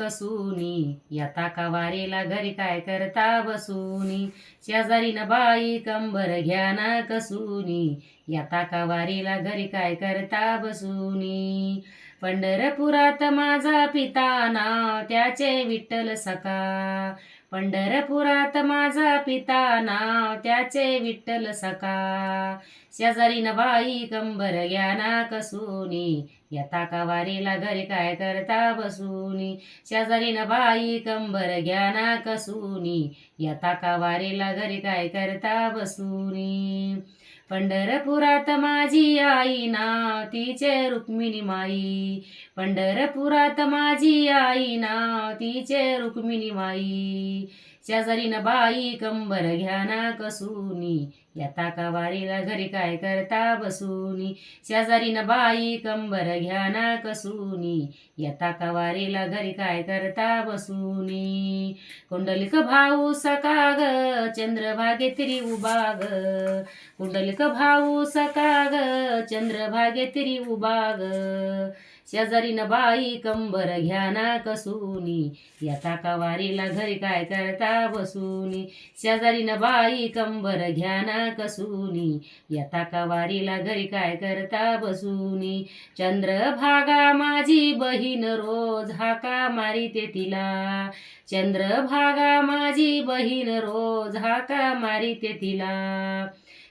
कसूनी, येता का वारीला घरी काय करता बसूनी. शेजारीन बाई कंबर घ्या ना कसूनी, येता का वारीला घरी काय करता बसूनी. पंढरपुरात माझा पिता नाव त्याचे विठ्ठल सखा, पंढरपुरात माझा पिता नाव त्याचे विठ्ठल सखा. शेजारीन बाई कंबर घ्या ना कसूनी, येता का वारीला घरी काय करता बसूनी. शेजारीन बाई कंबर घ्या ना कसूनी, येता का वारीला घरी काय करता बसूनी. पंढरपुरात माझी आई नाव तिचे रुक्मिणी माई, पंढरपुरात माझी आई नाव तिचे रुक्मिणी माई. शेजारीन बाई कंबर घ्या ना कसूनी, येता का वारीला घरी काय करता बसूनी. शेजारीन बाई कंबर घ्या ना कसूनी, येता का वारीला घरी काय करता बसूनी. कुंडलिक भाऊ सका ग चंद्रभागेतरी उभा ग, कुंडलिक भाऊ सका ग चंद्रभागेतरी उभा ग. शेजारीन बाई कंबर घ्या ना कसूनी, येता का वारीला घरी काय करता बसूनी. शेजारीन बाई कंबर घ्या ना कसूनी, येता का वारीला घरी काय करता बसूनी. चंद्रभागा माझी बहीण रोज हाका मारिते तिला, चंद्रभागा माझी बहीण रोज हाका मारिते तिला.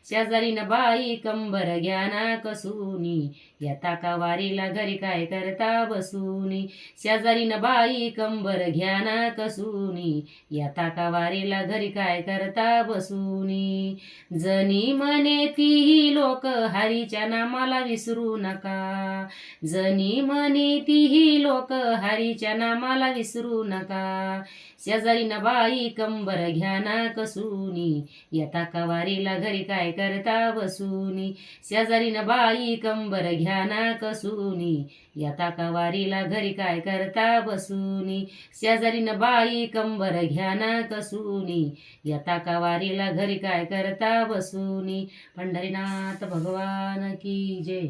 शेजारीन बाई कंबर घ्या ना कसूनी, येता का वारीला घरी काय करता बसूनी. शेजारीन बाई कंबर घ्या ना कसूनी, येता का वारीला घरी काय करता बसूनी. जनी म्हणे तीही लोक हरीच्या नामाला विसरू नका, जनी म्हणे तीही लोक हरीच्या नामाला विसरू नका. शेजारीन बाई कंबर घ्या ना कसूनी, येता का वारीला घरी काय करता बसूनी. शेजारीन बाई कंबर घ्या ना कसूनी, येता का वारीला घरी काय करता बसूनी. शेजारीन बाई कंबर घ्या ना कसूनी, येता का वारीला घरी काय करता बसूनी. पंढरीनाथ भगवान की जय.